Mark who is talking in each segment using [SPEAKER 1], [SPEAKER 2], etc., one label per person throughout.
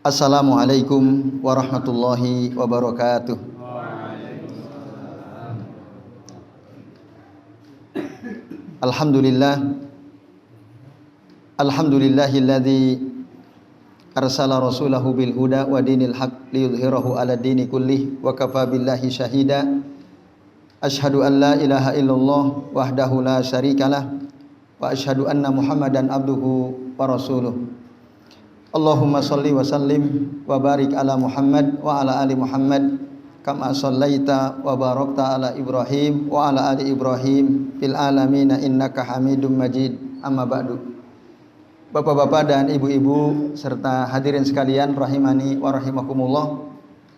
[SPEAKER 1] Assalamualaikum warahmatullahi wabarakatuh. Alhamdulillahilladzi arsala rasulahu bil huda wa dinil haq liyudhhirahu ala dini kullih wa kafa billahi syahida. Asyhadu an la ilaha illallah wahdahu la syarikalah wa asyhadu anna Muhammadan abduhu wa rasuluh. Allahumma shalli wa sallim wa barik ala Muhammad wa ala ali Muhammad kama shallaita wa barakta ala Ibrahim wa ala ali Ibrahim fil alamin innaka Hamidum Majid. Amma ba'du. Bapak-bapak dan ibu-ibu serta hadirin sekalian rahimani wa rahimakumullah.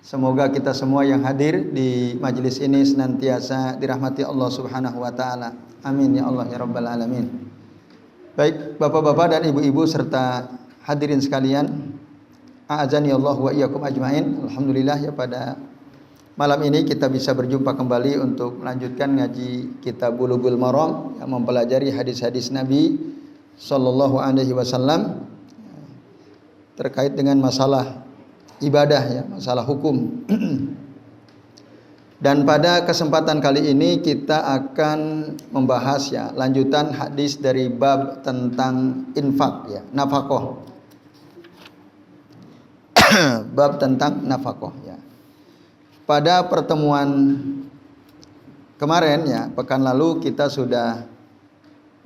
[SPEAKER 1] Semoga kita semua yang hadir di majelis ini senantiasa dirahmati Allah Subhanahu wa taala. Amin ya Allah ya rabbal alamin. Baik, bapak-bapak dan ibu-ibu serta hadirin sekalian, a'azani Allah wa iyyakum ajmain. Alhamdulillah ya, pada malam ini kita bisa berjumpa kembali untuk melanjutkan ngaji kitab Bulughul Maram yang mempelajari hadis-hadis Nabi sallallahu alaihi wasallam terkait dengan masalah ibadah ya, masalah hukum. Dan pada kesempatan kali ini kita akan membahas ya lanjutan hadis dari bab tentang infak ya, nafkah. Bab tentang nafkah ya. Pada pertemuan kemarin ya, pekan lalu kita sudah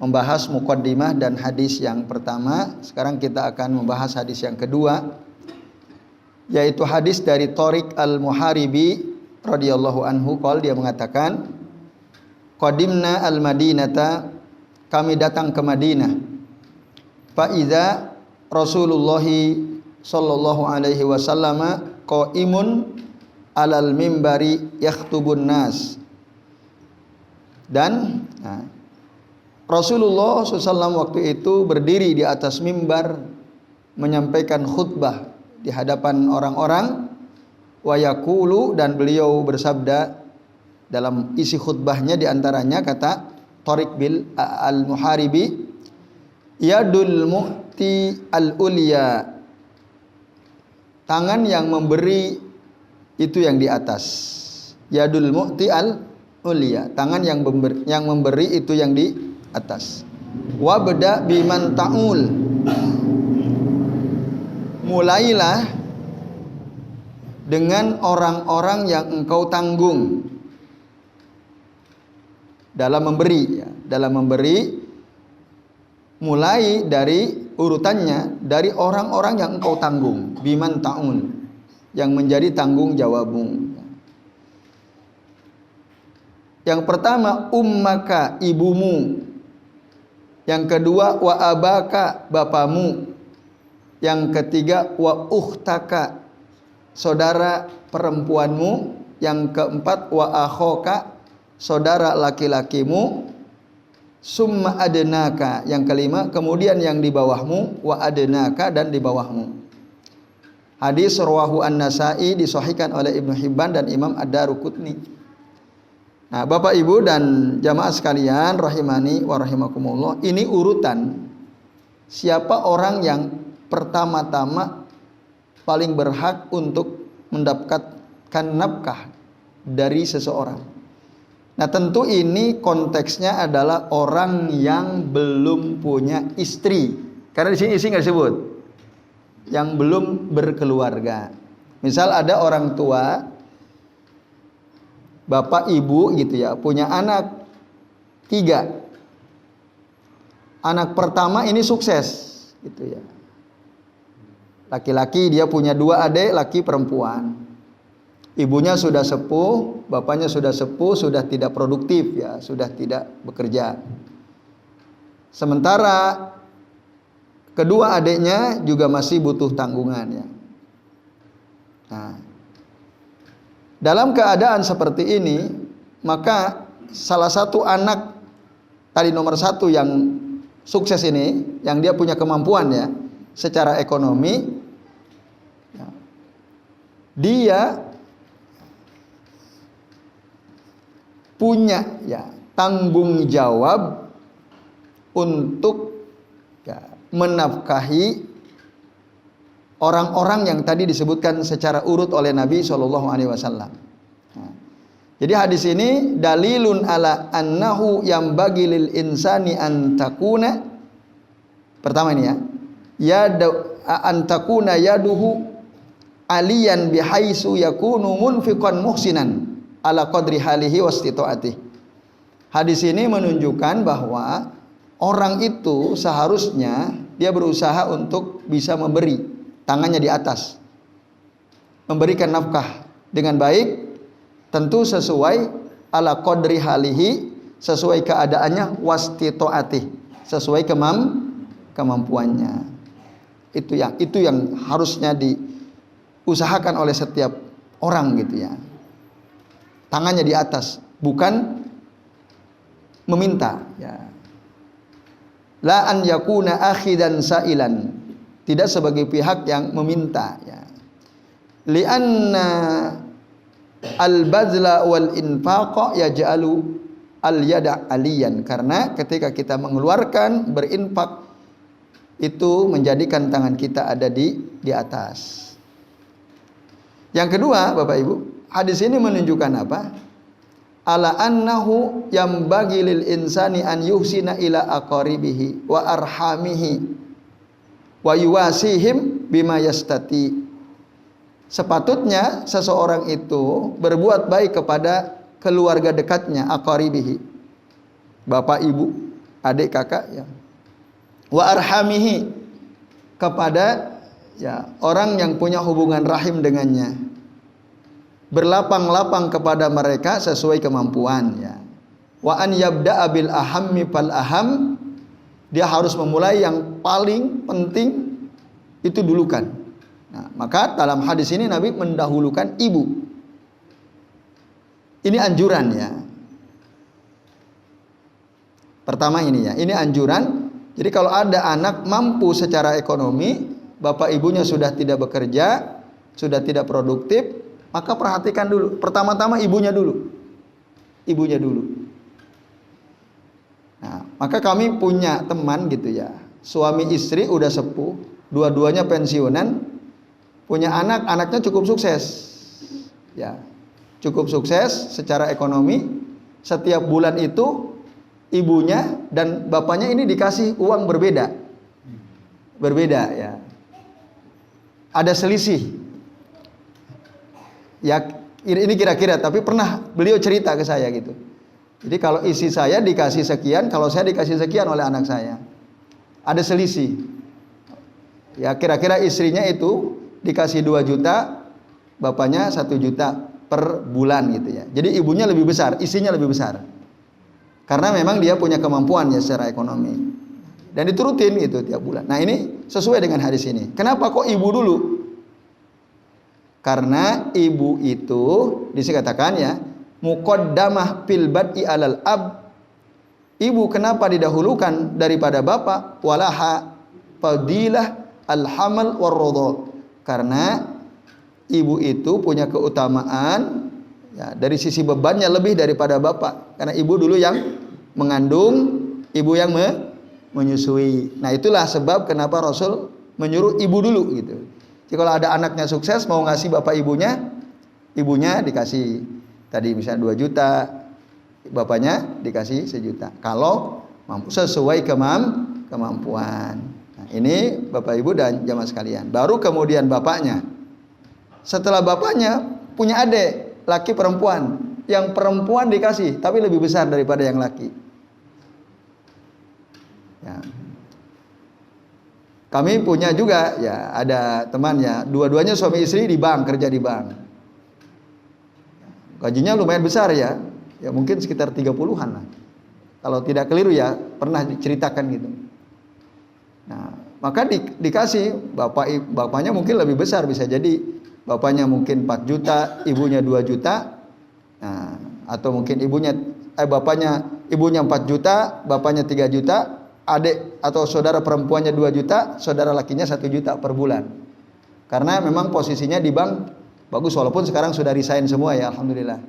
[SPEAKER 1] membahas muqaddimah dan hadis yang pertama. Sekarang kita akan membahas hadis yang kedua, yaitu hadis dari Thariq al-Muharibi radhiyallahu anhu. Qala, dia mengatakan, qadimna al-Madinata, kami datang ke Madinah. Fa idza Rasulullah sallallahu alaihi wasallam qaimun alal mimbari yakhtubun nas. Dan Rasulullah SAW waktu itu berdiri di atas mimbar menyampaikan khutbah di hadapan orang-orang. Wa yaqulu, dan beliau bersabda dalam isi khutbahnya, diantaranya kata Thariq bil al-Muharibi, yadul mu'ti al-ulya, tangan yang memberi itu yang di atas. Yadul mu'ti al-ulya, tangan yang memberi itu yang di atas. Wabda biman ta'ul, mulailah dengan orang-orang yang engkau tanggung dalam memberi ya. Dalam memberi, mulai dari urutannya dari orang-orang yang engkau tanggung, biman ta'ul, yang menjadi tanggung jawabmu. Yang pertama ummaka, ibumu. Yang kedua wa abaka, bapamu. Yang ketiga wa ukhtaka, saudara perempuanmu. Yang keempat wa akhoka, saudara laki-lakimu. Summa adnaka, yang kelima kemudian yang di bawahmu. Wa adnaka, dan di bawahmu. Hadis rawahu An-Nasa'i, disahihkan oleh Ibnu Hibban dan Imam Ad-Daruqutni. Nah, Bapak Ibu dan jamaah sekalian rahimani wa rahimakumullah, ini urutan siapa orang yang pertama-tama paling berhak untuk mendapatkan nafkah dari seseorang. Nah, tentu ini konteksnya adalah orang yang belum punya istri. Karena di sini istri nggak disebut. Yang belum berkeluarga. Misal ada orang tua, bapak ibu gitu ya, punya anak 3. Anak pertama ini sukses gitu ya. Laki-laki, dia punya 2 adik laki perempuan. Ibunya sudah sepuh, bapaknya sudah sepuh, sudah tidak produktif ya, sudah tidak bekerja. Sementara kedua adiknya juga masih butuh tanggungan ya. Nah, dalam keadaan seperti ini, maka salah satu anak tadi nomor 1 yang sukses ini, yang dia punya kemampuan ya secara ekonomi, ya, dia punya ya tanggung jawab untuk ya, menafkahi orang-orang yang tadi disebutkan secara urut oleh Nabi Shallallahu Alaihi Wasallam. Jadi hadis ini dalilun ala annahu yang bagi lil insani antakuna. Pertama ini ya antakuna yaduhu aliyan bihaisu yakunu munfiqan muhsinan ala qadri halihi wastitaatih. Hadis ini menunjukkan bahwa orang itu seharusnya dia berusaha untuk bisa memberi, tangannya di atas, memberikan nafkah dengan baik, tentu sesuai ala qadri halihi, sesuai keadaannya, wastitaatih, sesuai kemampuannya. Itu yang harusnya diusahakan oleh setiap orang gitu ya. Tangannya di atas, bukan meminta ya. La an yakuna akhidan sa'ilan, tidak sebagai pihak yang meminta ya. Li'anna al-bazla wal infaqa yaj'alu al-yada aliyan, karena ketika kita mengeluarkan, berinfak, itu menjadikan tangan kita ada di atas. Yang kedua, Bapak Ibu, hadis ini menunjukkan apa? Ala annahu yambagi lil insani an yuhsina ila aqaribihi wa arhamihi wa yuwasihim bima yastati. Sepatutnya seseorang itu berbuat baik kepada keluarga dekatnya, aqaribihi, bapak, ibu, adik, kakak ya. Wa arhamihi, kepada ya orang yang punya hubungan rahim dengannya, berlapang-lapang kepada mereka sesuai kemampuan ya. Wa an yabda'a bil ahammi fal aham, dia harus memulai yang paling penting, itu dulukan. Nah, maka dalam hadis ini Nabi mendahulukan ibu. Ini anjuran ya. Pertama ini ya, ini anjuran. Jadi kalau ada anak mampu secara ekonomi, bapak ibunya sudah tidak bekerja, sudah tidak produktif, maka perhatikan dulu. Pertama-tama ibunya dulu. Ibunya dulu. Nah, maka kami punya teman gitu ya. Suami istri udah sepuh, dua-duanya pensiunan, punya anak, anaknya cukup sukses. Ya. Cukup sukses secara ekonomi. Setiap bulan itu ibunya dan bapaknya ini dikasih uang berbeda. Berbeda ya. Ada selisih. Ya, ini kira-kira, tapi pernah beliau cerita ke saya gitu. Jadi kalau isi saya dikasih sekian, kalau saya dikasih sekian oleh anak saya. Ada selisih. Ya, kira-kira istrinya itu dikasih 2 juta, bapaknya 1 juta per bulan gitu ya. Jadi ibunya lebih besar, isinya lebih besar. Karena memang dia punya kemampuan ya secara ekonomi. Dan itu rutin gitu tiap bulan. Nah ini sesuai dengan hadis ini. Kenapa kok ibu dulu? Karena ibu itu dikatakan ya, muqaddamah fil bad'i alal ab. Ibu kenapa didahulukan daripada bapak? Walaha fadilah al-hamal war-radha. Karena ibu itu punya keutamaan ya, dari sisi bebannya lebih daripada bapak. Karena ibu dulu yang mengandung, ibu yang menyusui. Nah itulah sebab kenapa Rasul menyuruh ibu dulu gitu. Jadi kalau ada anaknya sukses mau ngasih bapak ibunya, ibunya dikasih tadi misalnya 2 juta, bapaknya dikasih 1 juta. Kalau mampu sesuai kemampuan. Nah, ini bapak ibu dan jamaah sekalian. Baru kemudian bapaknya. Setelah bapaknya punya adik, laki perempuan. Yang perempuan dikasih, tapi lebih besar daripada yang laki. Ya. Kami punya juga ya, ada temannya, dua-duanya suami istri di bank, kerja di bank. Gajinya lumayan besar ya. Ya mungkin sekitar 30-an lah. Kalau tidak keliru ya, pernah diceritakan gitu. Nah, maka dikasih bapaknya mungkin lebih besar, bisa jadi bapaknya mungkin 4 juta, ibunya 2 juta. Nah, atau mungkin ibunya 4 juta, bapaknya 3 juta, adik atau saudara perempuannya 2 juta, saudara lakinya 1 juta per bulan. Karena memang posisinya di bank bagus, walaupun sekarang sudah resign semua ya, alhamdulillah.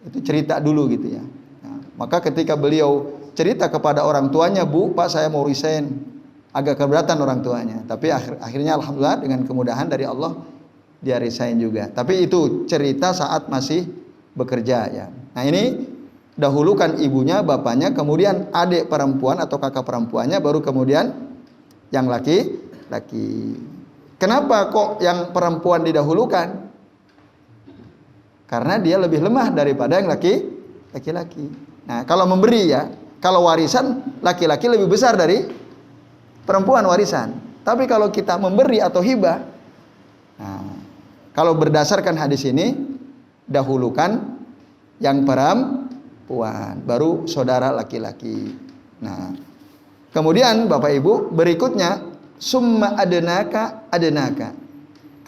[SPEAKER 1] Itu cerita dulu gitu ya. Nah, maka ketika beliau cerita kepada orang tuanya, "Bu, Pak, saya mau resign. agak keberatan orang tuanya. Tapi akhirnya alhamdulillah dengan kemudahan dari Allah dia resign juga. Tapi itu cerita saat masih bekerja ya. Nah ini dahulukan ibunya, bapaknya, kemudian adik perempuan atau kakak perempuannya, baru kemudian yang laki-laki. Kenapa kok yang perempuan didahulukan? Karena dia lebih lemah daripada yang laki-laki. Nah kalau memberi ya, kalau warisan laki-laki lebih besar dari perempuan warisan. Tapi kalau kita memberi atau hibah, nah, kalau berdasarkan hadis ini dahulukan yang perempuan, baru saudara laki-laki. Nah, kemudian Bapak Ibu berikutnya summa adenaka.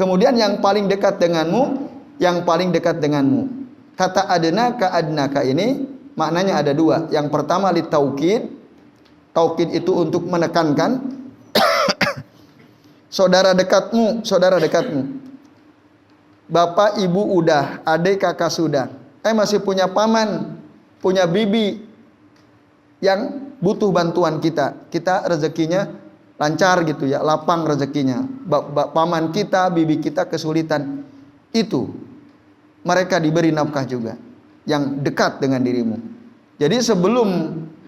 [SPEAKER 1] Kemudian yang paling dekat denganmu, yang paling dekat denganmu. Kata adenaka ini maknanya ada dua. Yang pertama litaukid. Taukid itu untuk menekankan saudara dekatmu. Bapak ibu udah, adik kakak sudah. Masih punya paman, punya bibi yang butuh bantuan kita. Kita rezekinya lancar gitu ya, lapang rezekinya. Paman kita, bibi kita kesulitan. Itu mereka diberi nafkah juga yang dekat dengan dirimu. Jadi sebelum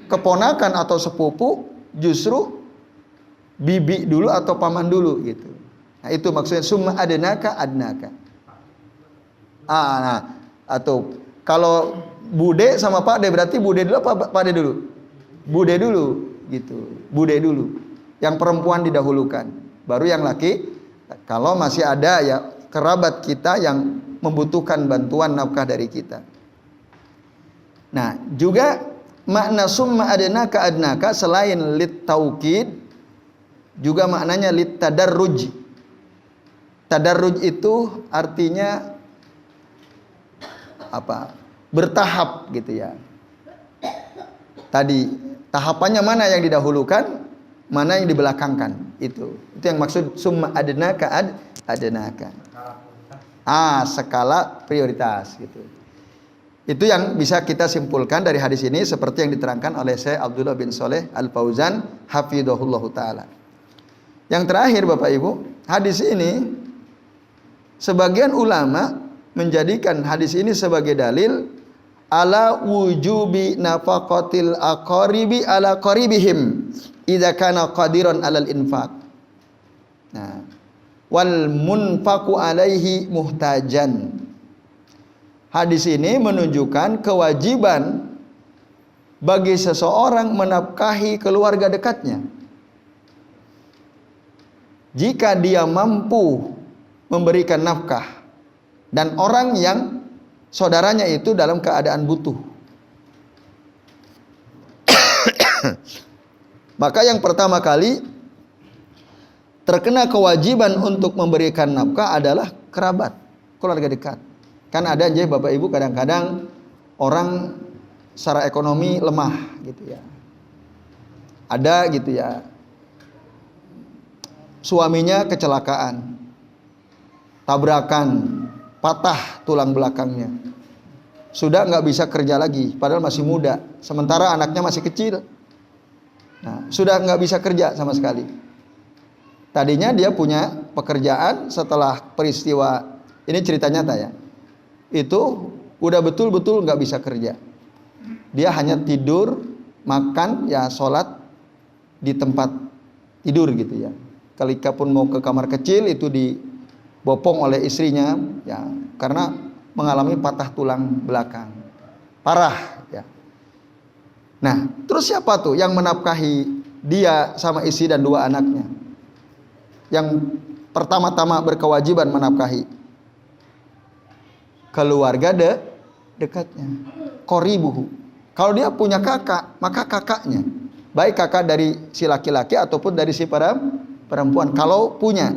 [SPEAKER 1] keponakan atau sepupu, justru bibi dulu atau paman dulu gitu. Nah itu maksudnya summa adnaka. Nah, atau kalau bude sama pak de berarti bude dulu apa pak de dulu? Bude dulu gitu. Bude dulu. Yang perempuan didahulukan, baru yang laki. Kalau masih ada ya kerabat kita yang membutuhkan bantuan nafkah dari kita. Nah, juga makna summa adnaka selain lit taukid juga maknanya lit tadarruj. Tadarruj itu artinya apa? Bertahap gitu ya. Tadi tahapannya mana yang didahulukan, mana yang dibelakangkan, itu yang maksud summa adnaka. Skala prioritas gitu. Itu yang bisa kita simpulkan dari hadis ini seperti yang diterangkan oleh Syekh Abdullah bin Shalih Al-Fauzan hafizahullah taala. Yang terakhir Bapak Ibu, hadis ini sebagian ulama menjadikan hadis ini sebagai dalil ala wujubi nafaqatil aqaribi ala qaribihim idza kana qadiran alal infaq. Nah, wal munfaqu alaihi muhtajan. Hadis ini menunjukkan kewajiban bagi seseorang menafkahi keluarga dekatnya jika dia mampu memberikan nafkah dan orang yang saudaranya itu dalam keadaan butuh. Maka yang pertama kali terkena kewajiban untuk memberikan nafkah adalah kerabat, keluarga dekat. Kan ada aja Bapak Ibu kadang-kadang orang secara ekonomi lemah gitu ya. Ada gitu ya. Suaminya kecelakaan, tabrakan, patah tulang belakangnya. Sudah nggak bisa kerja lagi, padahal masih muda. Sementara anaknya masih kecil. Nah, sudah nggak bisa kerja sama sekali. Tadinya dia punya pekerjaan setelah peristiwa ini, cerita nyata ya. Itu udah betul-betul nggak bisa kerja. Dia hanya tidur, makan, ya sholat di tempat tidur gitu ya. Ketika pun mau ke kamar kecil itu dibopong oleh istrinya, ya karena mengalami patah tulang belakang, parah ya. Nah, terus siapa tuh yang menafkahi dia sama istri dan dua anaknya? Yang pertama-tama berkewajiban menafkahi keluarga dekatnya, qoribuhu. Kalau dia punya kakak, maka kakaknya, baik kakak dari si laki-laki ataupun dari si perempuan, kalau punya.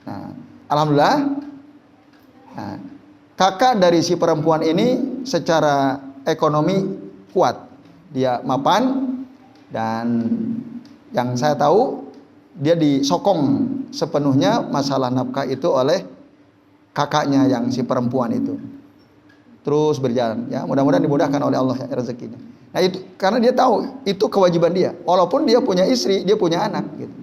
[SPEAKER 1] Nah, alhamdulillah, nah, kakak dari si perempuan ini secara ekonomi kuat, dia mapan, dan yang saya tahu dia disokong sepenuhnya masalah nafkah itu oleh kakaknya yang si perempuan itu. Terus berjalan ya, mudah-mudahan dimudahkan oleh Allah ya, rezekinya. Nah itu karena dia tahu itu kewajiban dia, walaupun dia punya istri, dia punya anak gitu.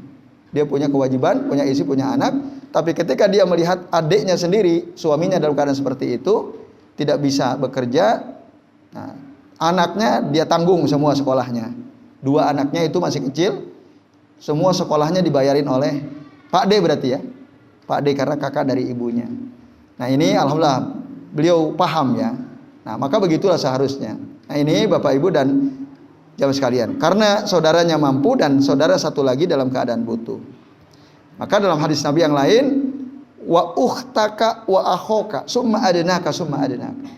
[SPEAKER 1] Dia punya kewajiban, punya istri, punya anak. Tapi ketika dia melihat adiknya sendiri, suaminya dalam keadaan seperti itu, tidak bisa bekerja, nah, anaknya dia tanggung semua sekolahnya. 2 anaknya itu masih kecil, semua sekolahnya dibayarin oleh Pak D berarti ya. Pak D karena kakak dari ibunya. Nah ini alhamdulillah beliau paham ya. Nah maka begitulah seharusnya. Nah ini Bapak Ibu dan jamaah sekalian, karena saudaranya mampu dan saudara satu lagi dalam keadaan butuh. Maka dalam hadis Nabi yang lain, wa ukhtaka wa akhoka summa adnaka summa adnaka.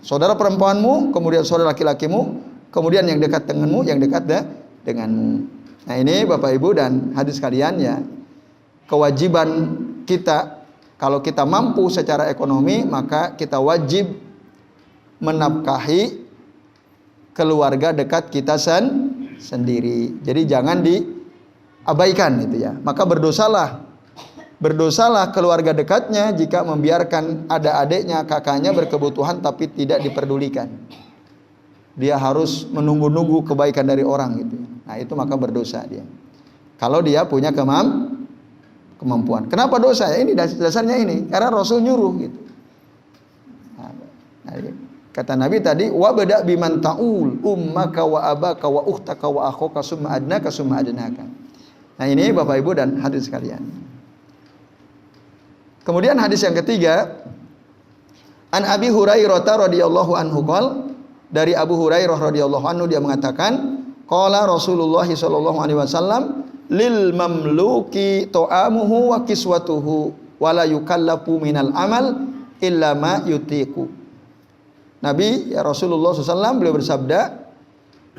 [SPEAKER 1] Saudara perempuanmu, kemudian saudara laki-lakimu, kemudian yang dekat denganmu, yang dekat denganmu. Nah ini Bapak Ibu dan hadis sekalian ya, kewajiban kita kalau kita mampu secara ekonomi, maka kita wajib menafkahi keluarga dekat kita sendiri. Jadi jangan diabaikan itu ya. Maka berdosalah keluarga dekatnya jika membiarkan ada adiknya, kakaknya berkebutuhan tapi tidak diperdulikan. Dia harus menunggu-nunggu kebaikan dari orang gitu. Nah, itu maka berdosa dia. Kalau dia punya kemampuan. Kenapa dosa? Ya ini dasarnya ini, karena Rasul nyuruh gitu. Nah, kata Nabi tadi, wa bada biman ta'ul ummaka wa abaka wa ukhtaka wa akhoka summa adnaka summa adnaka. Nah ini Bapak Ibu dan hadirin sekalian. Kemudian hadis yang ketiga, an Abi Hurairah radhiyallahu anhu qol, dari Abu Hurairah radhiyallahu anhu dia mengatakan, qala Rasulullah sallallahu alaihi wasallam, lil mamluki ta'amuhu wa kiswatuhu wa la yukallafu minal amal illa ma yutiqu. Nabi ya Rasulullah SAW beliau bersabda,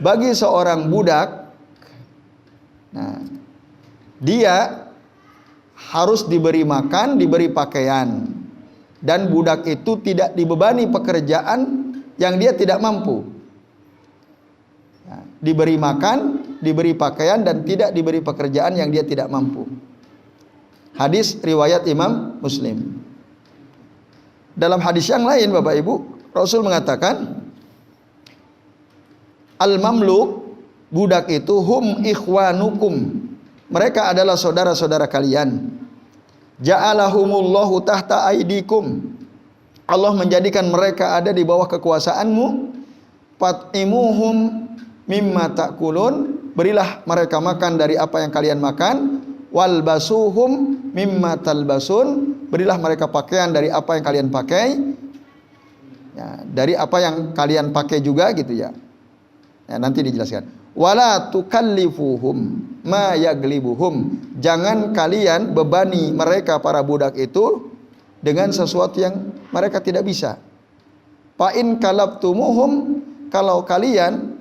[SPEAKER 1] bagi seorang budak, nah, dia harus diberi makan, diberi pakaian, dan budak itu tidak dibebani pekerjaan yang dia tidak mampu. Nah, diberi makan, diberi pakaian, dan tidak diberi pekerjaan yang dia tidak mampu. Hadis riwayat Imam Muslim. Dalam hadis yang lain Bapak Ibu, Rasul mengatakan, al-mamluk, budak itu, hum ikhwanukum, mereka adalah saudara-saudara kalian. Ja'alahumullahu tahta aidikum, Allah menjadikan mereka ada di bawah kekuasaanmu. Fat'imuhum mimma ta'kulun, berilah mereka makan dari apa yang kalian makan. Walbasuhum mimma talbasun, berilah mereka pakaian dari apa yang kalian pakai. Ya, dari apa yang kalian pakai juga gitu ya. Ya nanti dijelaskan. Wala tukallifuhum ma yaglibuhum, jangan kalian bebani mereka para budak itu dengan sesuatu yang mereka tidak bisa. Fa in kalabtumuhum, kalau kalian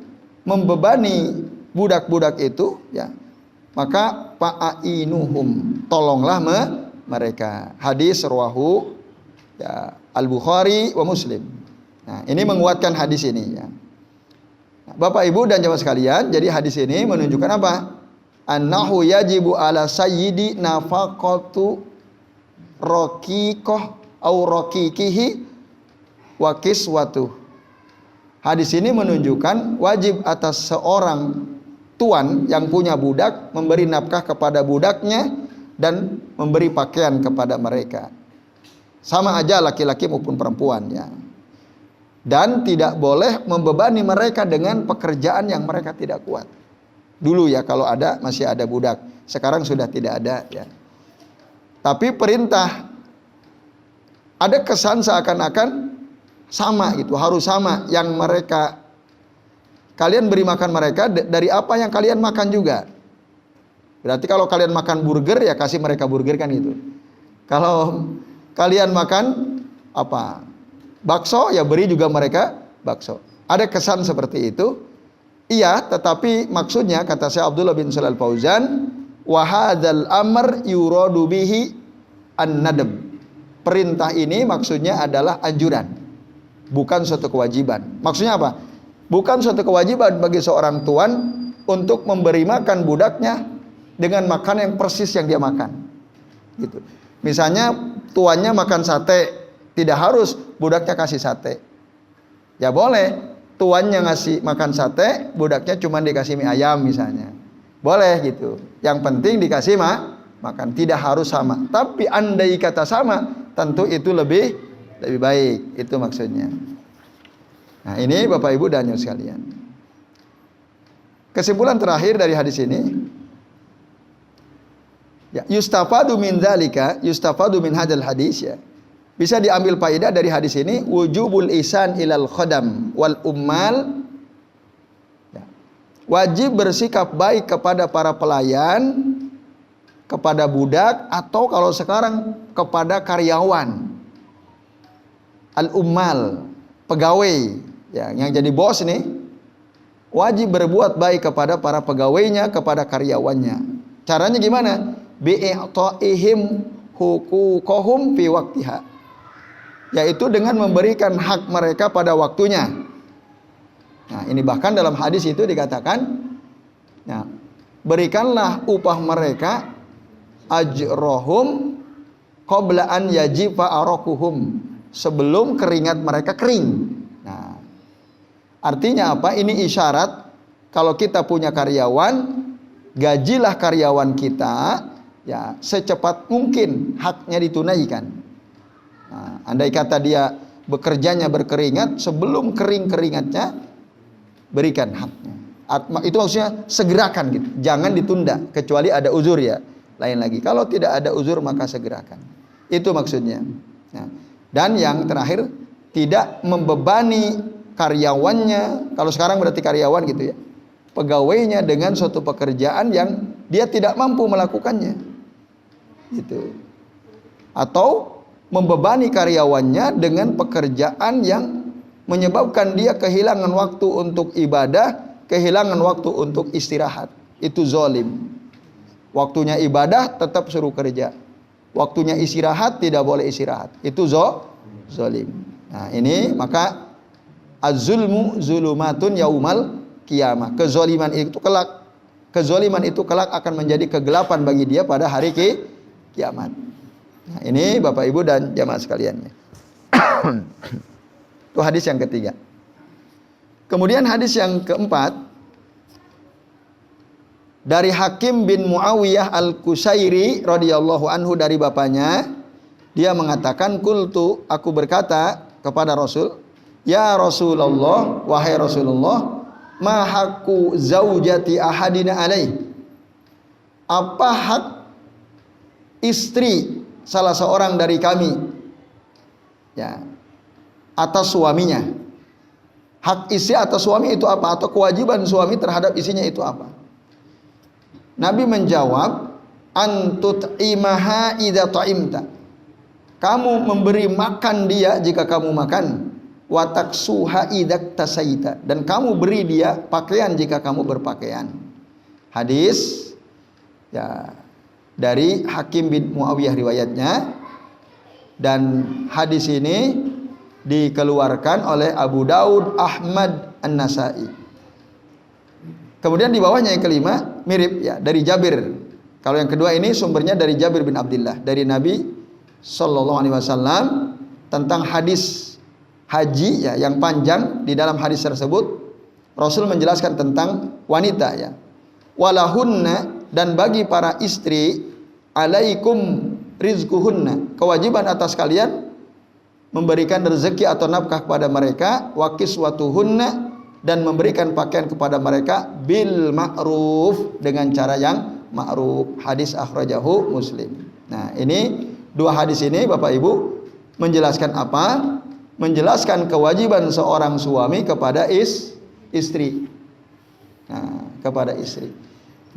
[SPEAKER 1] membebani budak-budak itu ya, maka fa'ainuhum, tolonglah mereka. Hadis rawahu ya Al-Bukhari wa Muslim. Nah, ini menguatkan hadis ini ya. Bapak Ibu dan jemaah sekalian, jadi hadis ini menunjukkan apa? Annahu yajibu ala sayyidi nafaqatu raqiqah au raqiqihi wa kiswatuh. Hadis ini menunjukkan wajib atas seorang tuan yang punya budak memberi nafkah kepada budaknya dan memberi pakaian kepada mereka. Sama aja laki-laki maupun perempuan ya. Dan tidak boleh membebani mereka dengan pekerjaan yang mereka tidak kuat. Dulu ya kalau ada, masih ada budak. Sekarang sudah tidak ada ya. Tapi perintah, ada kesan seakan-akan sama gitu, harus sama yang mereka, kalian beri makan mereka dari apa yang kalian makan juga. Berarti kalau kalian makan burger ya kasih mereka burger kan gitu. Kalau kalian makan apa? Bakso ya beri juga mereka bakso. Ada kesan seperti itu. Iya, tetapi maksudnya kata Syekh Abdullah bin Shalal Fauzan, wa hadzal amr yuradu bihi an-nadb. Perintah ini maksudnya adalah anjuran, bukan suatu kewajiban. Maksudnya apa? Bukan suatu kewajiban bagi seorang tuan untuk memberi makan budaknya dengan makan yang persis yang dia makan. Gitu. Misalnya tuannya makan sate, tidak harus budaknya kasih sate. Ya boleh, tuannya ngasih makan sate, budaknya cuma dikasih mie ayam misalnya. boleh gitu. Yang penting dikasih makan, tidak harus sama. Tapi andai kata sama, tentu itu lebih baik. Itu maksudnya. Nah, ini Bapak Ibu dan Nyonya sekalian. Kesimpulan terakhir dari hadis ini, ya, yustafadu min hadzal hadis, ya. Bisa diambil faedah dari hadis ini wujubul ihsan ilal khadam wal ummal. Ya. Wajib bersikap baik kepada para pelayan, kepada budak, atau kalau sekarang kepada karyawan. Al-ummal, pegawai, ya, yang jadi bos nih wajib berbuat baik kepada para pegawainya, kepada karyawannya. Caranya gimana? Bi'ita'ihim huquqahum fi waqtiha, yaitu dengan memberikan hak mereka pada waktunya. Nah, ini bahkan dalam hadis itu dikatakan, ya, berikanlah upah mereka ajrohum qabla an yajifa arakuhum, sebelum keringat mereka kering. Nah, artinya apa? Ini isyarat kalau kita punya karyawan, gajilah karyawan kita, ya, secepat mungkin haknya ditunaikan. Nah, andai kata dia bekerjanya berkeringat, sebelum kering keringatnya berikan haknya. Itu maksudnya segerakan gitu, jangan ditunda kecuali ada uzur, ya. Lain lagi, kalau tidak ada uzur maka segerakan. Itu maksudnya. Nah, dan yang terakhir, tidak membebani karyawannya. Kalau sekarang berarti karyawan gitu, ya, pegawainya dengan suatu pekerjaan yang dia tidak mampu melakukannya, gitu. Atau membebani karyawannya dengan pekerjaan yang menyebabkan dia kehilangan waktu untuk ibadah, kehilangan waktu untuk istirahat. Itu zalim. Waktunya ibadah tetap suruh kerja, waktunya istirahat tidak boleh istirahat. Itu zalim. Nah, ini maka az-zulmu zulumatun yaumal qiyamah. Kezaliman itu kelak akan menjadi kegelapan bagi dia pada hari kiamat. Nah, ini Bapak Ibu dan jamaah sekalian. Itu hadis yang ketiga. Kemudian hadis yang keempat, dari Hakim bin Muawiyah al-Qusairi radhiyallahu anhu, dari bapaknya, dia mengatakan, qultu, aku berkata kepada Rasul, ya Rasulullah, wahai Rasulullah, ma haqqu zaujati ahadina alaih, apa hak istri salah seorang dari kami, ya, atas suaminya. Hak istri atas suami itu apa? Atau kewajiban suami terhadap istrinya itu apa? Nabi menjawab, antut'imaha idza ta'imta, kamu memberi makan dia jika kamu makan, wa taksuha idza tasaita, dan kamu beri dia pakaian jika kamu berpakaian. Hadis, ya, dari Hakim bin Muawiyah riwayatnya, dan hadis ini dikeluarkan oleh Abu Daud, Ahmad, An-Nasai. Kemudian di bawahnya yang kelima mirip, ya, dari Jabir. Kalau yang kedua ini sumbernya dari Jabir bin Abdullah, dari Nabi Sallallahu Alaihi Wasallam, tentang hadis haji, ya, yang panjang. Di dalam hadis tersebut Rasul menjelaskan tentang wanita, ya, walahunna, dan bagi para istri, alaikum rizquhunna, kewajiban atas kalian memberikan rezeki atau nafkah kepada mereka, wa kiswatuhunna, dan memberikan pakaian kepada mereka, bil ma'ruf, dengan cara yang ma'ruf. Hadis akhrajahu Muslim. Nah, ini dua hadis ini Bapak Ibu menjelaskan apa? Menjelaskan kewajiban seorang suami kepada istri. Nah, kepada istri.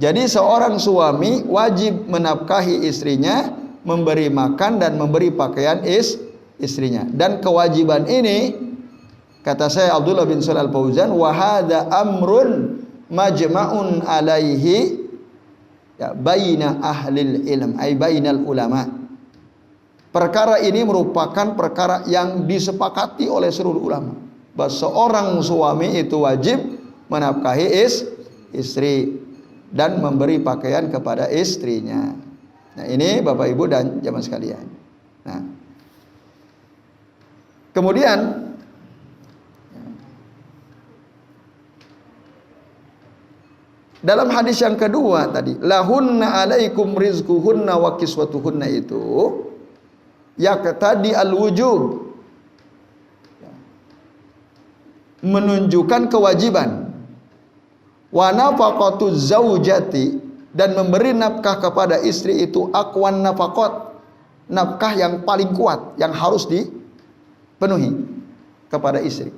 [SPEAKER 1] Jadi seorang suami wajib menafkahi istrinya, memberi makan dan memberi pakaian istrinya. Dan kewajiban ini, kata saya Abdullah bin Shalih Al-Fauzan, wa hadza amrun majma'un alaihi, ya, baina ahlil ilm, ay bainal ulama. Perkara ini merupakan perkara yang disepakati oleh seluruh ulama, bahwa seorang suami itu wajib menafkahi istri dan memberi pakaian kepada istrinya. Nah, ini Bapak Ibu dan jamaah sekalian. Nah, kemudian dalam hadis yang kedua tadi, lahunna alaikum rizquhunna wa kiswatuhunna itu ya tadi al-wujub, menunjukkan kewajiban. Wa nafaqatuz zaujati, dan memberi nafkah kepada istri itu aqwan nafaqat, nafkah yang paling kuat yang harus dipenuhi kepada istri.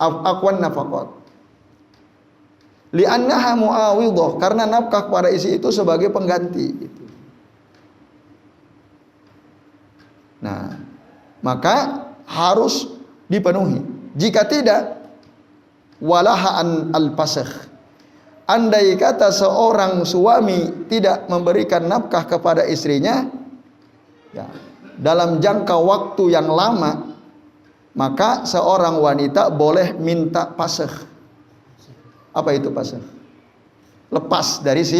[SPEAKER 1] Aqwan nafaqat. Li'annaha mu'awidhah, karena nafkah kepada istri itu sebagai pengganti gitu. Nah, maka harus dipenuhi. Jika tidak, walaha al-fasakh. Andai kata seorang suami tidak memberikan nafkah kepada istrinya ya, dalam jangka waktu yang lama, maka seorang wanita boleh minta fasakh. Apa itu fasakh? Lepas dari si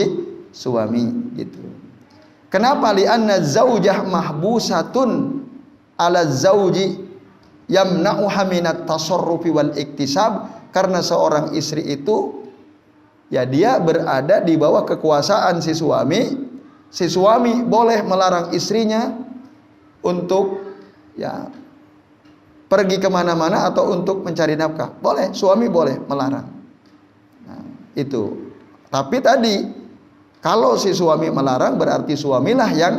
[SPEAKER 1] suami gitu. Kenapa? Li'anna zaujah mahbusatun ala zauji yamna'uha minat tasarrufi wal iktisab. Karena seorang istri itu ya dia berada di bawah kekuasaan si suami. Si suami boleh melarang istrinya untuk ya pergi kemana-mana atau untuk mencari nafkah. Boleh, suami boleh melarang. Nah, itu. Tapi tadi kalau si suami melarang, berarti suamilah yang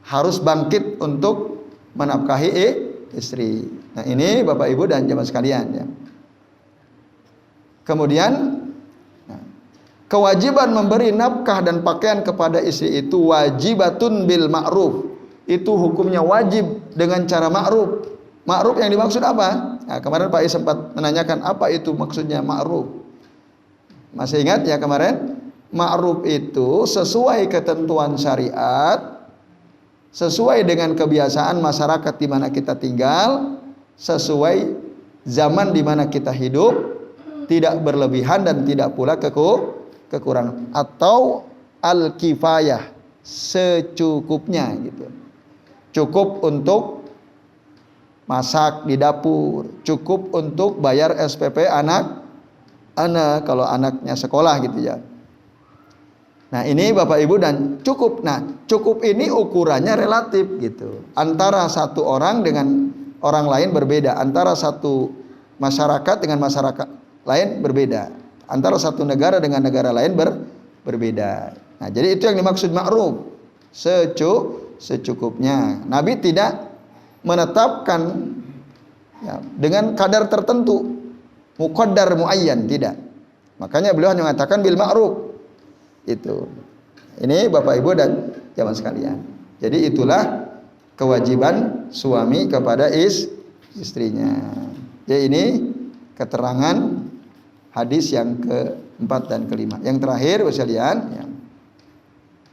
[SPEAKER 1] harus bangkit untuk menafkahi istri. Nah, ini Bapak Ibu dan jemaah sekalian ya. Kemudian kewajiban memberi nafkah dan pakaian kepada istri itu wajibatun bil ma'ruf. Itu hukumnya wajib dengan cara ma'ruf. Ma'ruf yang dimaksud apa? Nah, kemarin Pak Is sempat menanyakan apa itu maksudnya ma'ruf. Masih ingat ya kemarin? Ma'ruf itu sesuai ketentuan syariat, sesuai dengan kebiasaan masyarakat di mana kita tinggal, sesuai zaman di mana kita hidup, tidak berlebihan dan tidak pula kekurangan, atau al-kifayah, secukupnya gitu. Cukup untuk masak di dapur, cukup untuk bayar SPP anak kalau anaknya sekolah gitu ya. Nah, ini Bapak Ibu dan cukup. Nah, cukup ini ukurannya relatif gitu. Antara satu orang dengan orang lain berbeda, antara satu masyarakat dengan masyarakat lain berbeda, antara satu negara dengan negara lain berbeda. Nah, jadi itu yang dimaksud ma'ruf, secukupnya. Nabi tidak menetapkan ya, dengan kadar tertentu, muqaddar muayyan, tidak. Makanya beliau hanya mengatakan bil ma'ruf. Itu. Ini Bapak Ibu dan jamaah sekalian. Jadi itulah kewajiban suami kepada istrinya. Jadi ini keterangan hadis yang keempat dan kelima. Yang terakhir sekalian,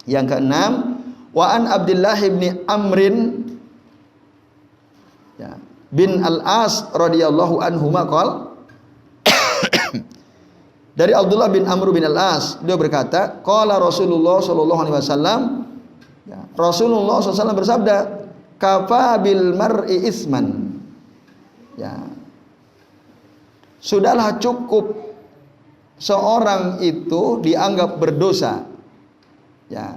[SPEAKER 1] yang keenam, wa an Abdullah bin Amrin bin Al-As radhiyallahu anhu maqal. Dari Abdullah bin Amr bin Al-As, dia berkata, qala Rasulullah sallallahu alaihi wasallam, Rasulullah SAW bersabda, kafa bil mar'i isman. Ya. Sudahlah cukup seorang itu dianggap berdosa. Ya.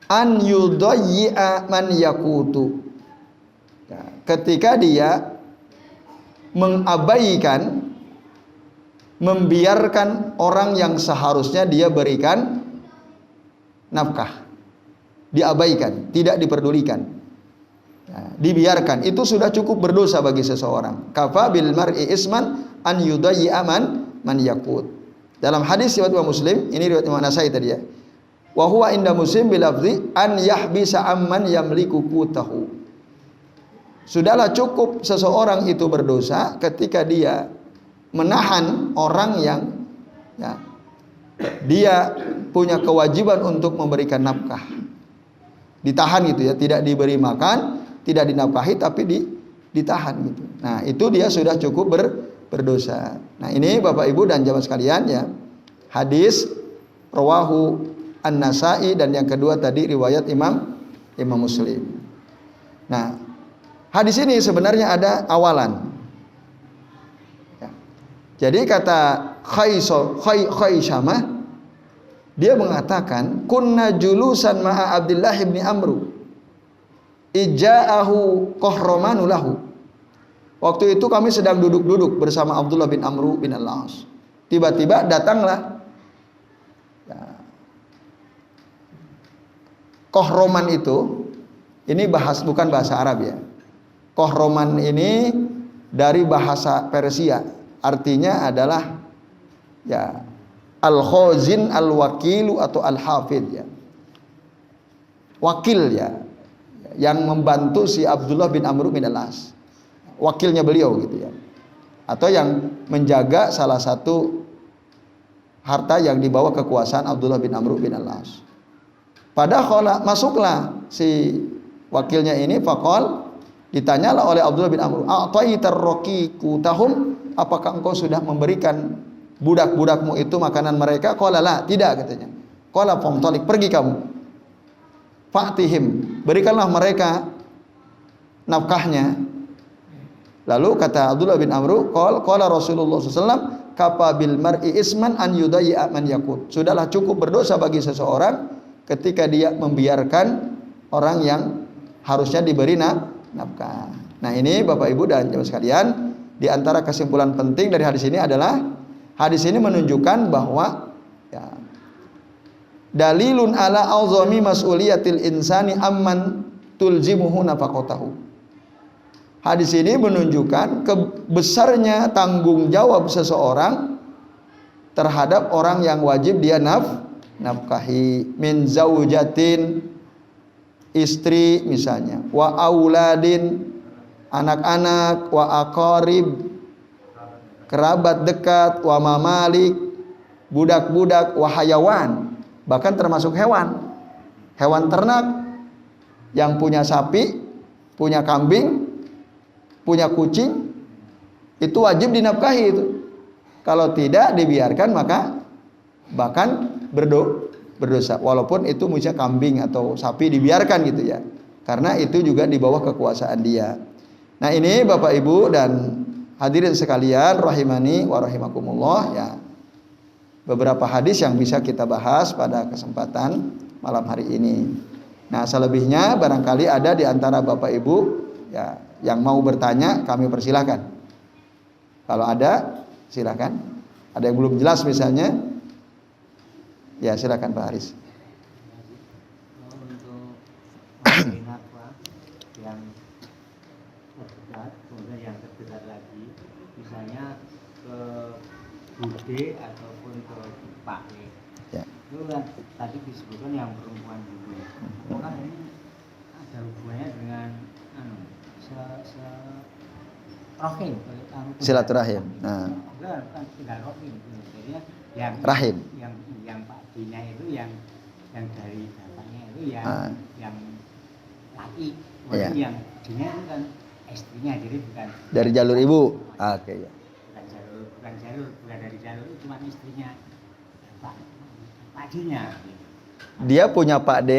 [SPEAKER 1] An yudayyi'a man yakutu. Ya. Ketika dia mengabaikan, membiarkan orang yang seharusnya dia berikan nafkah, diabaikan, tidak diperdulikan, dibiarkan, itu sudah cukup berdosa bagi seseorang. Kafa bil mar'i isman an yudayyi'a man yakut. Dalam hadis riwayat Imam Muslim, ini riwayat Imam Nasai tadi ya. Wa huwa inda Muslim bil lafzi an yahbisa amman yamliku qutahu. Sudahlah cukup seseorang itu berdosa ketika dia menahan orang yang ya, dia punya kewajiban untuk memberikan nafkah, ditahan gitu ya, tidak diberi makan, tidak dinafkahi, tapi ditahan gitu. Nah, itu dia sudah cukup berdosa. Nah, ini Bapak Ibu dan jamaah sekalian ya, hadis rawahu An-Nasai, dan yang kedua tadi riwayat Imam Muslim. Nah, hadis ini sebenarnya ada awalan. Jadi kata Khaisamah, dia mengatakan kunna julusan ma'a Abdullah bin Amru ija'ahu qahromanu lahu. Waktu itu kami sedang duduk-duduk bersama Abdullah bin Amru bin Al-As. Tiba-tiba datanglah Qahroman itu, ini bukan bahasa Arab ya. Qahroman ini dari bahasa Persia, artinya adalah ya al-khazin, al-wakilu atau al-hafid ya. Wakil ya, yang membantu si Abdullah bin Amr bin Al-As. Wakilnya beliau gitu ya. Atau yang menjaga salah satu harta yang dibawa kekuasaan Abdullah bin Amr bin Al-As. Padahal masuklah si wakilnya ini, faqal, ditanyalah oleh Abdullah bin Amr, "A'taitar raqiqu tahum?" Apakah engkau sudah memberikan budak-budakmu itu makanan mereka? Qala la, tidak katanya. Qala famtalik, pergi kamu. Fa'tihim, berikanlah mereka nafkahnya. Lalu kata Abdullah bin Amr, qala Rasulullah SAW, "Kafa bil mar'i isman an yudayya man yakut." Sudahlah cukup berdosa bagi seseorang ketika dia membiarkan orang yang harusnya diberi nafkah. Nah, ini Bapak Ibu dan jemaah sekalian, di antara kesimpulan penting dari hadis ini adalah hadis ini menunjukkan bahwa ya, dalilun ala azami mas'uliyatil insani amman tulzimuhu nafaqatahu. Hadis ini menunjukkan kebesarnya tanggung jawab seseorang terhadap orang yang wajib dia nafkahi, min zaujatin, istri misalnya, wa auladin, anak-anak, wa aqarib, kerabat dekat, wa mamalik, budak-budak, wa hayawan, bahkan termasuk hewan ternak yang punya sapi, punya kambing, punya kucing, itu wajib dinafkahi itu. Kalau tidak dibiarkan maka bahkan berdosa, walaupun itu misalnya kambing atau sapi dibiarkan gitu ya, karena itu juga di bawah kekuasaan dia. Nah, ini Bapak Ibu dan hadirin sekalian rahimani wa rahimakumullah ya, beberapa hadis yang bisa kita bahas pada kesempatan malam hari ini. Nah, selebihnya barangkali ada di antara Bapak Ibu ya yang mau bertanya, kami persilahkan. Kalau ada silakan. Ada yang belum jelas misalnya, ya silakan Pak Haris.
[SPEAKER 2] Untuk melihat yang terdekat, kemudian yang terdekat lagi, misalnya ke bude ataupun ke pak,
[SPEAKER 1] Ya.
[SPEAKER 2] itu kan tadi disebutkan yang perempuan bude. Apakah ini ada hubungannya dengan rahim?
[SPEAKER 1] Silaturahim. Nah.
[SPEAKER 2] Bukan tidak rahim, jadinya yang
[SPEAKER 1] Rahim.
[SPEAKER 2] Yang Pak D-nya itu yang dari bapaknya itu yang laki,
[SPEAKER 1] Iya.
[SPEAKER 2] yang D-nya itu kan istrinya, jadi bukan
[SPEAKER 1] Dari jalur ibu. Oke ya.
[SPEAKER 2] bukan dari jalur itu, cuma istrinya Pak D-nya.
[SPEAKER 1] Dia punya Pak D,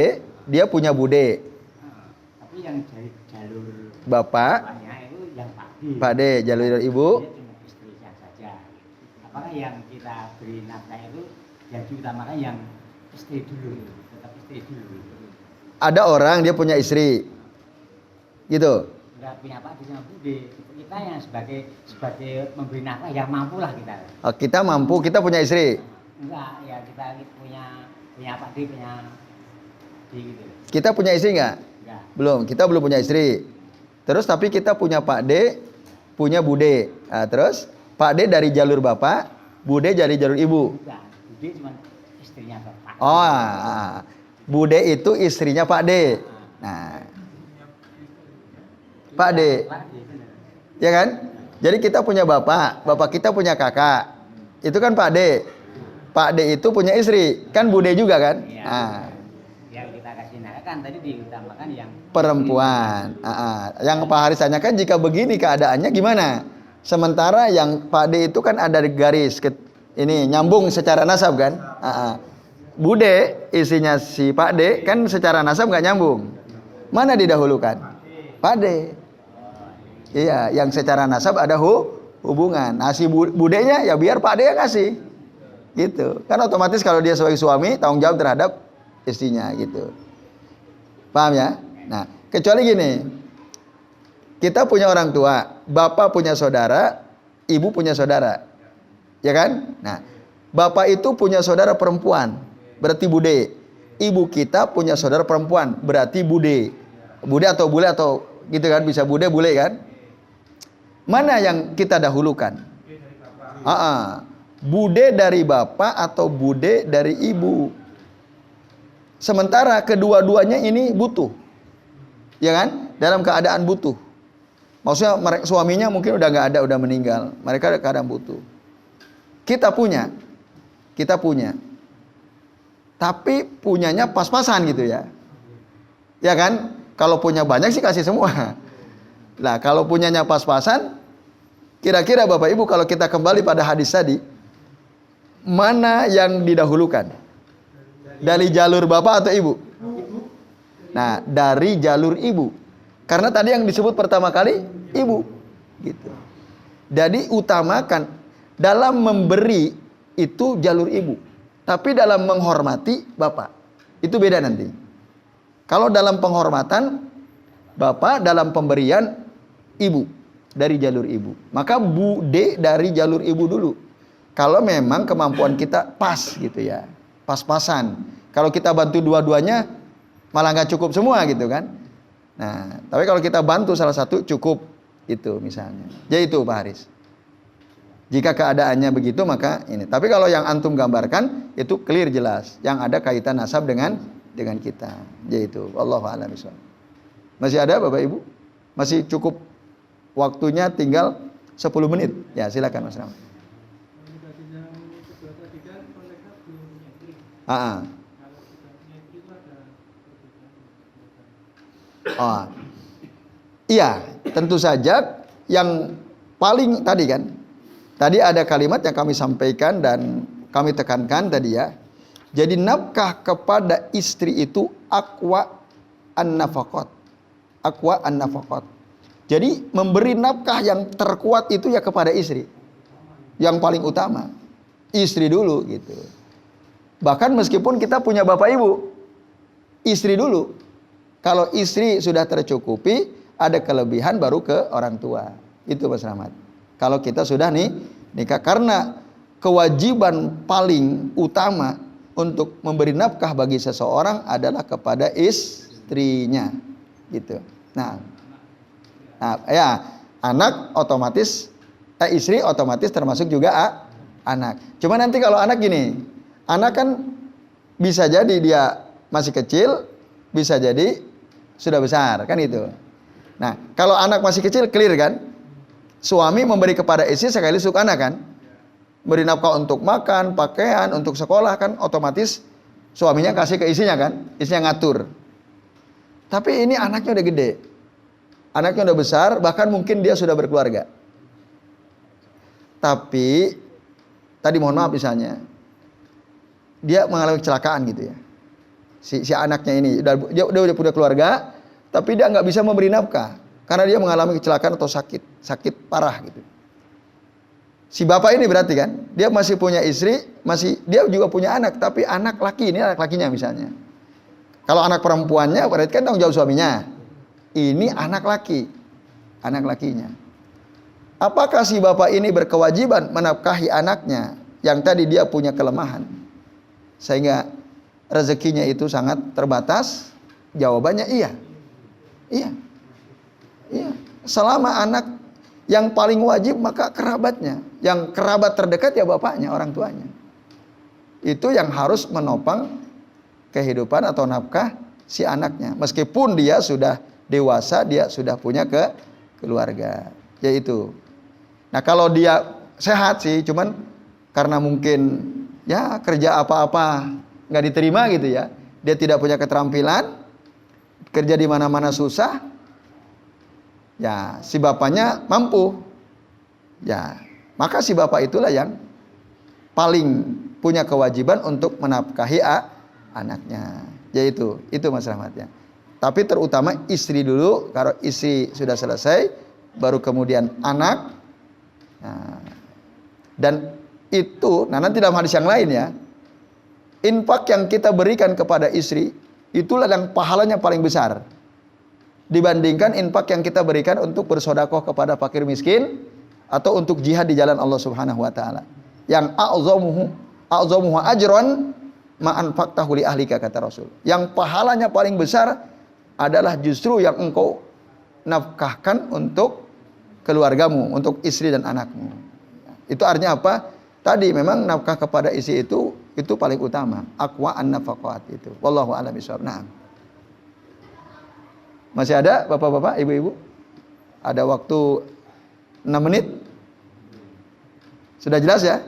[SPEAKER 1] dia punya Bude.
[SPEAKER 2] Tapi yang dari jalur
[SPEAKER 1] Bapaknya
[SPEAKER 2] itu yang
[SPEAKER 1] Pak D, jalur ibu.
[SPEAKER 2] Dia cuma istrinya saja. Apakah yang kita beri nafkah itu yang diutamakan yang istri dulu, tetap istri dulu.
[SPEAKER 1] Ada orang dia punya istri, gitu.
[SPEAKER 2] Enggak punya Pak D sama Bude. Kita yang sebagai memberi nafkah yang mampu lah kita.
[SPEAKER 1] Oh, kita mampu, kita punya istri.
[SPEAKER 2] Enggak, ya kita punya Pak D, punya D gitu.
[SPEAKER 1] Kita punya istri nggak?
[SPEAKER 2] Enggak.
[SPEAKER 1] Belum, kita belum punya istri. Terus tapi kita punya Pak D, punya Bude. Nah, terus Pak D dari jalur bapak, Bude dari jalur ibu.
[SPEAKER 2] Enggak, Bude cuma istrinya Pak.
[SPEAKER 1] Oh, Bude itu istrinya Pak D. Nah, Pak D, ya kan? Jadi kita punya bapak kita punya kakak. Itu kan Pak D. Pak D itu punya istri, kan Bude juga kan?
[SPEAKER 2] Ya,
[SPEAKER 1] Nah,
[SPEAKER 2] yang kita kasih nafkah kan tadi diutamakan yang
[SPEAKER 1] perempuan. Yang Pak Haris tanyakan, jika begini keadaannya gimana? Sementara yang Pak D itu kan ada di garis ini nyambung secara nasab kan? Bude isinya si Pak D kan secara nasab nggak nyambung. Mana didahulukan? Pak D. Iya, yang secara nasab ada hubungan. Nah si budenya ya biar Pak D yang ngasih. Gitu. Kan otomatis kalau dia sebagai suami tanggung jawab terhadap istrinya gitu. Paham ya? Nah, kecuali gini. Kita punya orang tua, bapak punya saudara, ibu punya saudara. Ya kan? Nah, bapak itu punya saudara perempuan, berarti bude. Ibu kita punya saudara perempuan, berarti bude. Bude atau bule atau gitu kan, bisa bude bule kan? Mana yang kita dahulukan? Bude dari bapak atau bude dari ibu. Sementara kedua-duanya ini butuh. Ya kan? Dalam keadaan butuh. Maksudnya suaminya mungkin udah nggak ada, udah meninggal. Mereka kadang butuh. Kita punya. Tapi punyanya pas-pasan gitu ya. Ya kan? Kalau punya banyak sih kasih semua. Nah, kalau punyanya pas-pasan, kira-kira Bapak Ibu kalau kita kembali pada hadis tadi, mana yang didahulukan? Dari jalur Bapak atau Ibu? Nah, dari jalur Ibu. Karena tadi yang disebut pertama kali Ibu. Gitu. Jadi utamakan dalam memberi itu jalur Ibu. Tapi dalam menghormati Bapak, itu beda nanti. Kalau dalam penghormatan Bapak, dalam pemberian Ibu, dari jalur Ibu. Maka bude dari jalur Ibu dulu. Kalau memang kemampuan kita pas gitu ya, pas-pasan. Kalau kita bantu dua-duanya, malah nggak cukup semua gitu kan. Nah, tapi kalau kita bantu salah satu cukup itu misalnya. Jadi itu Pak Haris. Jika keadaannya begitu maka ini. Tapi kalau yang antum gambarkan itu clear jelas, yang ada kaitan nasab dengan kita. Yaitu wallahu a'lam bishawab. Masih ada Bapak Ibu? Masih cukup waktunya tinggal 10 menit. Ya, silakan Mas Rahmat. Iya, tentu saja yang paling tadi kan. Tadi ada kalimat yang kami sampaikan dan kami tekankan tadi ya. Jadi nafkah kepada istri itu aqwa an-nafaqat. Aqwa an-nafaqat. Jadi memberi nafkah yang terkuat itu ya kepada istri. Yang paling utama. Istri dulu gitu. Bahkan meskipun kita punya bapak ibu, istri dulu. Kalau istri sudah tercukupi, ada kelebihan baru ke orang tua. Itu Mas Rahmat. Kalau kita sudah nikah, karena kewajiban paling utama untuk memberi nafkah bagi seseorang adalah kepada istrinya, gitu. Nah ya anak otomatis, istri otomatis termasuk juga anak. Cuma nanti kalau anak gini, anak kan bisa jadi dia masih kecil, bisa jadi sudah besar, kan itu. Nah kalau anak masih kecil clear kan. Suami memberi kepada istri sekali suka anak kan. Beri nafkah untuk makan, pakaian, untuk sekolah kan otomatis suaminya kasih ke istrinya kan. Istrinya ngatur. Tapi ini anaknya udah gede. Anaknya udah besar, bahkan mungkin dia sudah berkeluarga. Tapi tadi mohon maaf misalnya, dia mengalami kecelakaan gitu ya. Si anaknya ini dia udah punya keluarga, tapi dia nggak bisa memberi nafkah. Karena dia mengalami kecelakaan atau sakit parah gitu. Si bapak ini berarti kan, dia masih punya istri, dia juga punya anak, tapi anak laki, ini anak lakinya misalnya. Kalau anak perempuannya berarti kan tanggung jawab suaminya. Ini anak lakinya. Apakah si bapak ini berkewajiban menafkahi anaknya yang tadi dia punya kelemahan, sehingga rezekinya itu sangat terbatas? Jawabannya iya. Selama anak yang paling wajib maka kerabatnya, yang kerabat terdekat ya bapaknya, orang tuanya. Itu yang harus menopang kehidupan atau nafkah si anaknya. Meskipun dia sudah dewasa, dia sudah punya keluarga. Yaitu. Nah kalau dia sehat sih, cuman karena mungkin ya kerja apa-apa nggak diterima gitu ya, dia tidak punya keterampilan, kerja di mana-mana susah. Ya, si bapaknya mampu. Ya, maka si bapak itulah yang paling punya kewajiban untuk menafkahi anaknya. Yaitu, itu Mas Rahmat ya. Tapi terutama istri dulu. Kalau istri sudah selesai, baru kemudian anak. Nah, dan itu, nah nanti dalam hadis yang lain ya, infak yang kita berikan kepada istri, itulah yang pahalanya paling besar dibandingkan infak yang kita berikan untuk bersedekah kepada fakir miskin atau untuk jihad di jalan Allah Subhanahu wa taala. Yang a'zamuhu ajran ma anfaqtahu li ahlika, kata Rasul. Yang pahalanya paling besar adalah justru yang engkau nafkahkan untuk keluargamu, untuk istri dan anakmu. Itu artinya apa? Tadi memang nafkah kepada istri itu paling utama. Aqwa an-nafaqat itu. Wallahu a'lam bishawab. Nah. Masih ada Bapak-bapak, Ibu-ibu? Ada waktu 6 menit? Sudah jelas ya?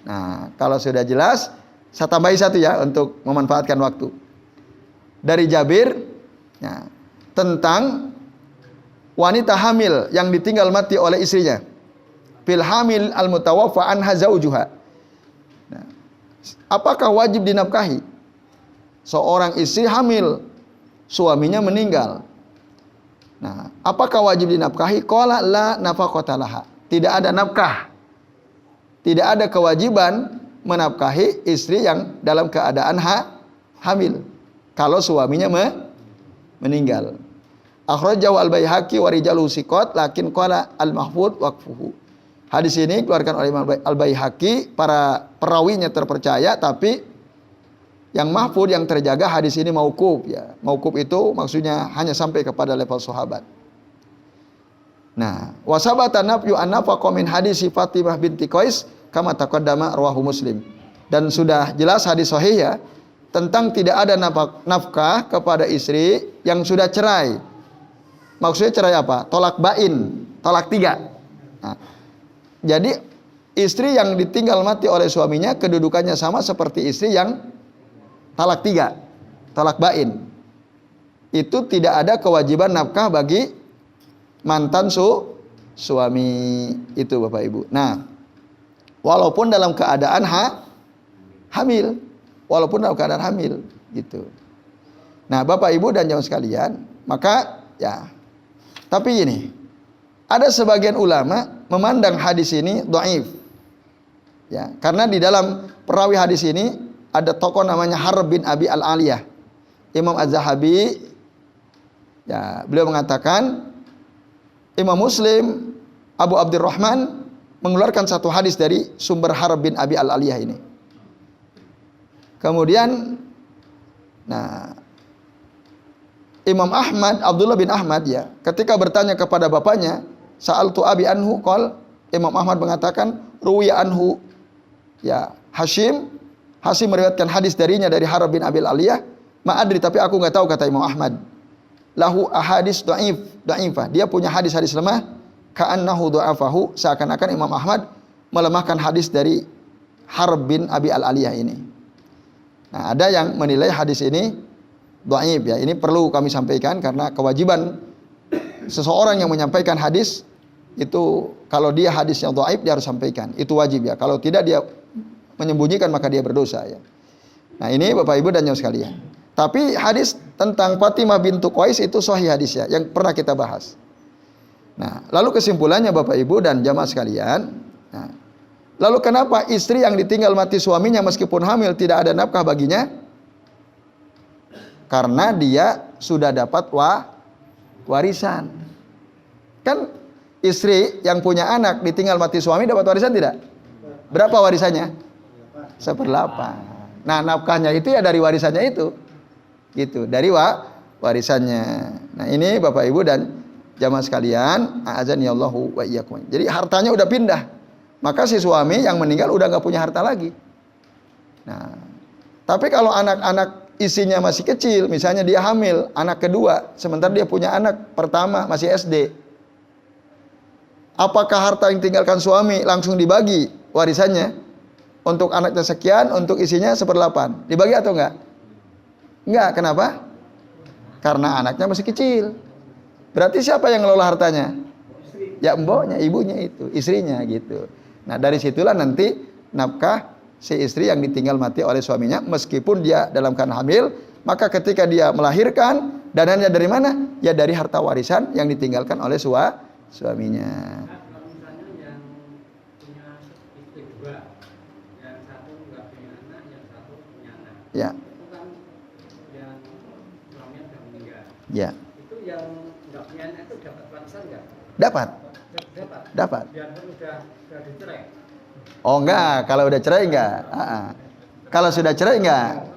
[SPEAKER 1] Nah, kalau sudah jelas, saya tambahi satu ya untuk memanfaatkan waktu. Dari Jabir, ya, tentang wanita hamil yang ditinggal mati oleh istrinya. Fil hamil al-mutawaffa anha zaujuha. Nah, apakah wajib dinafkahi? Seorang istri hamil, suaminya meninggal. Nah, apakah wajib dinafkahi? Qala la nafaqata laha. Tidak ada nafkah. Tidak ada kewajiban menafkahi istri yang dalam keadaan hamil kalau suaminya meninggal. Akhrajahu al-Baihaqi wa rijaluhu thiqat lakin qala al-mahfudz waqfuhu. Hadis ini dikeluarkan oleh Imam Al-Baihaqi, para perawinya terpercaya, tapi yang mahfudz, yang terjaga, hadis ini mauquf ya. Mauquf itu maksudnya hanya sampai kepada level sahabat. Nah, wa sabata nafyu an-nafaqa min hadis Fatimah binti Qais kama taqaddama rawahu Muslim. Dan sudah jelas hadis sahih ya tentang tidak ada nafkah kepada istri yang sudah cerai. Maksudnya cerai apa? Tolak bain, tolak 3. Nah, jadi istri yang ditinggal mati oleh suaminya kedudukannya sama seperti istri yang talak 3, talak bain. Itu tidak ada kewajiban nafkah bagi mantan suami itu, Bapak Ibu. Nah, walaupun dalam keadaan hamil, walaupun dalam keadaan hamil gitu. Nah, Bapak Ibu dan jamaah sekalian, maka ya, tapi ini ada sebagian ulama memandang hadis ini dhaif. Ya, karena di dalam perawi hadis ini ada tokoh namanya Harb bin Abi Al-Aliyah. Imam Az-Zahabi ya, beliau mengatakan Imam Muslim Abu Abdurrahman mengeluarkan satu hadis dari sumber Harb bin Abi Al-Aliyah ini. Kemudian nah, Imam Ahmad, Abdullah bin Ahmad ya, ketika bertanya kepada bapaknya, sa'altu abi anhu, qol, Imam Ahmad mengatakan ruwiya anhu ya Hashim meriwayatkan hadis darinya dari Harb bin Abi Al-Aliyah, ma'adri, tapi aku enggak tahu, kata Imam Ahmad. Lahu ahadis dhaifah. Dia punya hadis-hadis lemah, ka'annahu dha'afahu, seakan-akan Imam Ahmad melemahkan hadis dari Harb bin Abi Al-Aliyah ini. Nah, ada yang menilai hadis ini dhaif ya. Ini perlu kami sampaikan karena kewajiban seseorang yang menyampaikan hadis itu, kalau dia hadis yang dhaif dia harus sampaikan. Itu wajib ya. Kalau tidak dia menyembunyikan maka dia berdosa ya. Nah, ini Bapak Ibu dan jamaah sekalian. Tapi hadis tentang Fatimah bintu Qais itu sahih hadisnya yang pernah kita bahas. Nah, lalu kesimpulannya Bapak Ibu dan jamaah sekalian, nah, lalu kenapa istri yang ditinggal mati suaminya meskipun hamil tidak ada nafkah baginya? Karena dia sudah dapat warisan. Kan istri yang punya anak ditinggal mati suami dapat warisan tidak? Berapa warisannya? 1/8. Nah, nafkahnya itu ya dari warisannya itu. Gitu, dari warisannya. Nah, ini Bapak Ibu dan jamaah sekalian, a'azanillahu wa iyyakum. Jadi hartanya udah pindah. Maka si suami yang meninggal udah enggak punya harta lagi. Nah, tapi kalau anak-anak isinya masih kecil, misalnya dia hamil anak kedua, sementara dia punya anak pertama masih SD. Apakah harta yang tinggalkan suami langsung dibagi warisannya? Untuk anaknya sekian, untuk isinya 1/8. Dibagi atau enggak? Enggak, kenapa? Karena anaknya masih kecil. Berarti siapa yang ngelola hartanya? Ya mboknya, ibunya itu, istrinya gitu. Nah, dari situlah nanti nafkah si istri yang ditinggal mati oleh suaminya meskipun dia dalam keadaan hamil, maka ketika dia melahirkan, dananya dari mana? Ya dari harta warisan yang ditinggalkan oleh suaminya. Ya.
[SPEAKER 3] Itu kan yang suaminya sudah meninggal.
[SPEAKER 1] Ya.
[SPEAKER 3] Itu yang nggak punya anak itu dapat warisan nggak?
[SPEAKER 1] Dapat.
[SPEAKER 3] Dapat. Biarpun udah dicerai.
[SPEAKER 1] Oh enggak, kalau udah cerai enggak. Kalau sudah cerai enggak.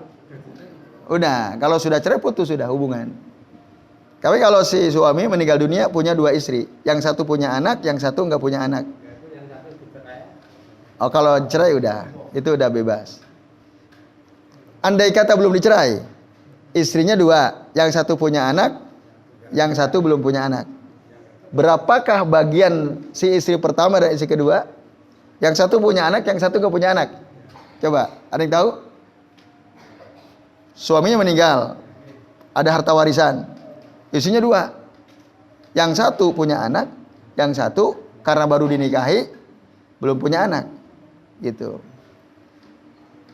[SPEAKER 1] Udah, kalau sudah cerai putus sudah hubungan. Tapi kalau si suami meninggal dunia punya 2 istri, yang satu punya anak, yang satu enggak punya anak.
[SPEAKER 3] Yang satu dicerai.
[SPEAKER 1] Oh kalau cerai udah, itu udah bebas. Andai kata belum dicerai, istrinya 2, yang satu punya anak, yang satu belum punya anak. Berapakah bagian si istri pertama dan istri kedua? Yang satu punya anak, yang satu enggak punya anak. Coba, ada yang tahu? Suaminya meninggal, ada harta warisan. Isinya 2. Yang satu punya anak, yang satu karena baru dinikahi belum punya anak. Gitu.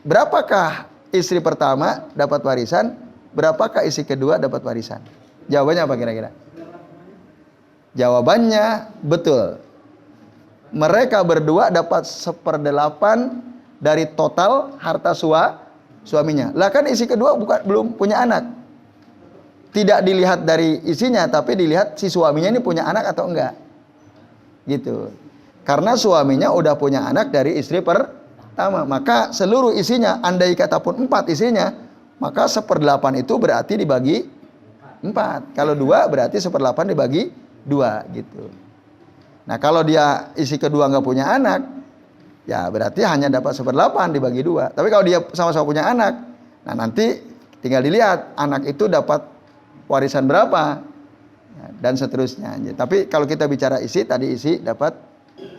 [SPEAKER 1] Berapakah istri pertama dapat warisan? Berapakah istri kedua dapat warisan? Jawabannya apa kira-kira? Jawabannya betul. Mereka berdua dapat 1/8 dari total harta suaminya. Lah kan istri kedua belum punya anak. Tidak dilihat dari isinya, tapi dilihat si suaminya ini punya anak atau enggak. Gitu. Karena suaminya udah punya anak dari istri pertama, maka seluruh isinya, andai kata pun 4 isinya, maka 1/8 itu berarti dibagi 4. Kalau 2 berarti 1/8 dibagi 2 gitu. Nah kalau dia istri kedua nggak punya anak, ya berarti hanya dapat 1/8 dibagi 2. Tapi kalau dia sama-sama punya anak, nah nanti tinggal dilihat anak itu dapat warisan berapa, dan seterusnya. Tapi kalau kita bicara isi, tadi isi dapat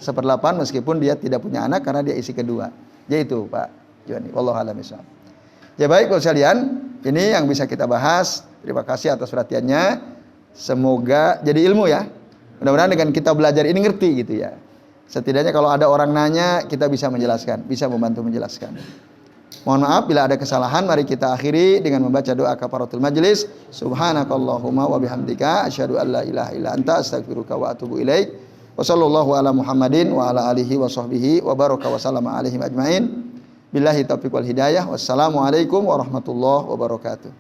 [SPEAKER 1] 1/8 meskipun dia tidak punya anak karena dia isi kedua. Yaitu Pak Joni. Wallahu a'lam bishawab. Ya baik Bapak sekalian, ini yang bisa kita bahas. Terima kasih atas perhatiannya. Semoga jadi ilmu ya. Mudah-mudahan dengan kita belajar ini ngerti gitu ya. Setidaknya kalau ada orang nanya, kita bisa menjelaskan, bisa membantu menjelaskan. Mohon maaf bila ada kesalahan. Mari kita akhiri dengan membaca doa kafaratul majlis. Subhanakallahumma wa bihamdika asyhadu an la ilaha illa anta astaghfiruka wa atubu ilaik. Wa sallallahu ala Muhammadin wa ala alihi wa sahbihi wa baraka wa sallama alaihim ajmain. Billahi taufiq wal hidayah. Wassalamualaikum warahmatullahi wabarakatuh.